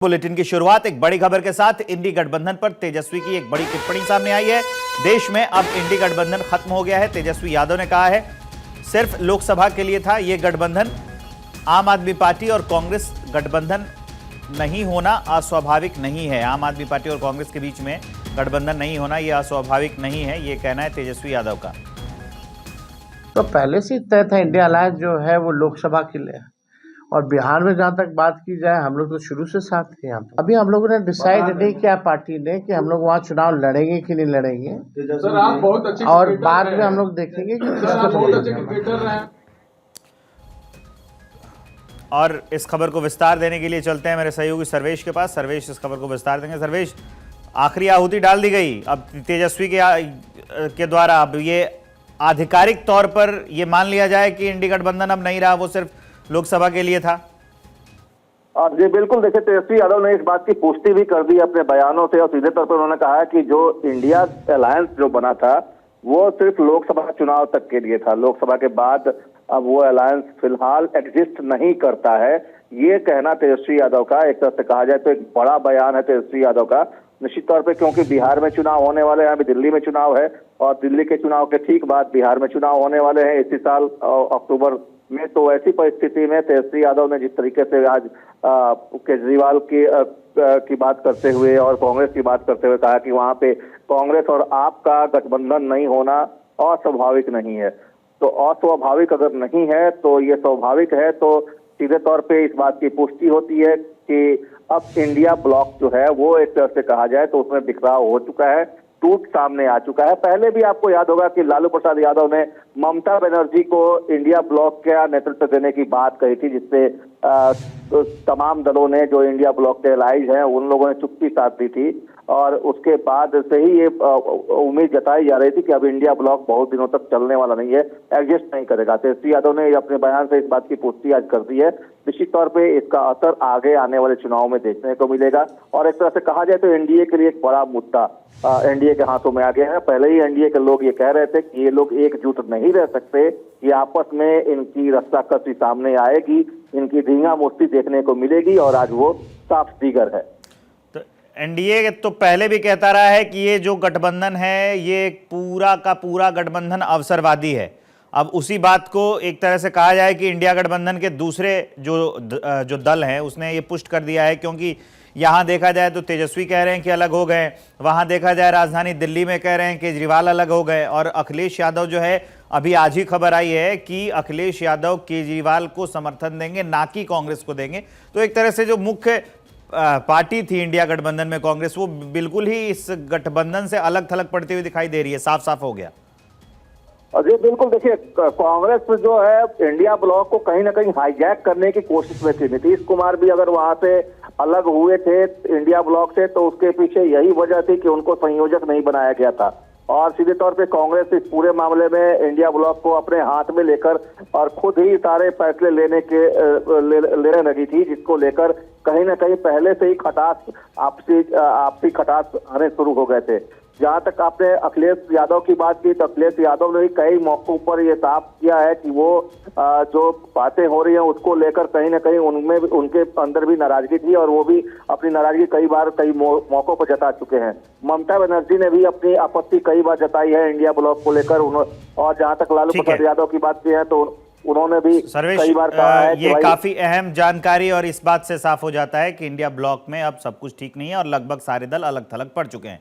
Bulletin की शुरुआत एक बड़ी खबर के साथ। इंडी गठबंधन पर तेजस्वी की एक बड़ी टिप्पणी सामने आई है। देश में अब इंडी गठबंधन खत्म हो गया है। तेजस्वी यादव ने कहा है सिर्फ लोकसभा के लिए था ये गठबंधन। आम आदमी पार्टी और कांग्रेस गठबंधन नहीं होना अस्वाभाविक नहीं है। आम आदमी पार्टी और कांग्रेस के बीच में गठबंधन नहीं होना यह अस्वाभाविक नहीं है, ये कहना है तेजस्वी यादव का। तो पहले से ही तय था इंडिया अलायंस जो है वो लोकसभा के लिए, और बिहार में जहाँ तक बात की जाए हम लोग तो शुरू से साथ थे यहाँ पे। अभी हम लोगों ने डिसाइड नहीं किया पार्टी ने कि हम लोग वहाँ चुनाव लड़ेंगे कि नहीं लड़ेंगे। सर आप बहुत अच्छे और बाद में हम लोग देखेंगे कि बहुत अच्छे क्रिकेटर हैं। और इस खबर को विस्तार देने के लिए चलते हैं मेरे सहयोगी सर्वेश के पास। सर्वेश इस खबर को विस्तार देंगे। सर्वेश, आखिरी आहुति डाल दी गई अब तेजस्वी के द्वारा। अब ये आधिकारिक तौर पर ये मान लिया जाए कि इंडी गठबंधन अब नहीं रहा, वो सिर्फ लोकसभा के लिए था। जी बिल्कुल, देखिए तेजस्वी यादव ने इस बात की पुष्टि भी कर दी अपने बयानों से, और सीधे तौर पर उन्होंने कहा है कि जो इंडिया अलायंस जो बना था वो सिर्फ लोकसभा चुनाव तक के लिए था। लोकसभा के बाद अब वो अलायंस फिलहाल एग्जिस्ट नहीं करता है, ये कहना तेजस्वी यादव का एक तरह से कहा जाए तो एक बड़ा बयान है तेजस्वी यादव का। निश्चित तौर पे क्योंकि बिहार में चुनाव होने वाले हैं, अभी दिल्ली में चुनाव है और दिल्ली के चुनाव के ठीक बाद बिहार में चुनाव होने वाले हैं इसी साल अक्टूबर में। तो ऐसी परिस्थिति में तेजस्वी यादव ने जिस तरीके से आज केजरीवाल की बात करते हुए और कांग्रेस की बात करते हुए कहा कि वहां पे कांग्रेस और आप का गठबंधन नहीं होना अस्वाभाविक नहीं है, तो अस्वाभाविक अगर नहीं है तो ये स्वाभाविक है। तो सीधे तौर पे इस बात की पुष्टि होती है कि अब इंडिया ब्लॉक जो है वो एक तरह से कहा जाए तो उसमें बिखराव हो चुका है, टूट सामने आ चुका है। पहले भी आपको याद होगा कि लालू प्रसाद यादव ने ममता बनर्जी को इंडिया ब्लॉक का नेतृत्व देने की बात कही थी, जिससे तो तमाम दलों ने जो इंडिया ब्लॉक के एलाइज हैं उन लोगों ने चुप्पी साध दी थी, और उसके बाद से ही ये उम्मीद जताई जा रही थी कि अब इंडिया ब्लॉक बहुत दिनों तक चलने वाला नहीं है, एग्जिस्ट नहीं करेगा। तेजस्वी यादव ने अपने बयान से इस बात की पुष्टि आज कर दी है। निश्चित तौर पे इसका असर आगे आने वाले चुनाव में देखने को मिलेगा, और एक तरह से कहा जाए तो एनडीए के लिए एक बड़ा मुद्दा एनडीए के हाथों में आ गया है। पहले ही एनडीए के लोग ये कह रहे थे कि ये लोग एकजुट नहीं रह सकते, ये आपस में इनकी रस्साकसी सामने आएगी, इनकी धींगा मुश्ती देखने को मिलेगी, और आज वो साफ दीगर है। तो एनडीए तो पहले भी कहता रहा है कि ये जो गठबंधन है ये पूरा का पूरा गठबंधन अवसरवादी है। अब उसी बात को एक तरह से कहा जाए कि इंडिया गठबंधन के दूसरे जो दल हैं उसने ये पुष्ट कर दिया है, क्योंकि यहाँ देखा जाए तो तेजस्वी कह रहे हैं कि अलग हो गए, वहाँ देखा जाए राजधानी दिल्ली में कह रहे हैं केजरीवाल अलग हो गए, और अखिलेश यादव जो है अभी आज ही खबर आई है कि अखिलेश यादव केजरीवाल को समर्थन देंगे, ना कि कांग्रेस को देंगे। तो एक तरह से जो मुख्य पार्टी थी इंडिया गठबंधन में कांग्रेस, वो बिल्कुल ही इस गठबंधन से अलग थलग पड़ती हुई दिखाई दे रही है, साफ साफ हो गया। जी बिल्कुल, देखिए कांग्रेस जो है इंडिया ब्लॉक को कहीं ना कहीं हाईजैक करने की कोशिश में थी। नीतीश कुमार भी अगर वहां से अलग हुए थे इंडिया ब्लॉक से तो उसके पीछे यही वजह थी कि उनको संयोजक नहीं बनाया गया था, और सीधे तौर पे कांग्रेस इस पूरे मामले में इंडिया ब्लॉक को अपने हाथ में लेकर और खुद ही सारे फैसले लेने लगी थी, जिसको लेकर कहीं ना कहीं पहले से ही खटास आपसी खटास आने शुरू हो गए थे। जहां तक आपने अखिलेश यादव की बात की तो अखिलेश यादव ने भी कई मौकों पर ये साफ किया है कि वो जो बातें हो रही हैं उसको लेकर कहीं ना कहीं उनमें उनके अंदर भी नाराजगी थी, और वो भी अपनी नाराजगी कई मौकों पर जता चुके हैं। ममता बनर्जी ने भी अपनी आपत्ति कई बार जताई है इंडिया ब्लॉक को लेकर, और जहां तक लालू प्रसाद यादव की बात की है तो उन्होंने भी कई बार कहा है ये काफी अहम जानकारी, और इस बात से साफ हो जाता है कि इंडिया ब्लॉक में अब सब कुछ ठीक नहीं है और लगभग सारे दल अलग थलग पड़ चुके हैं।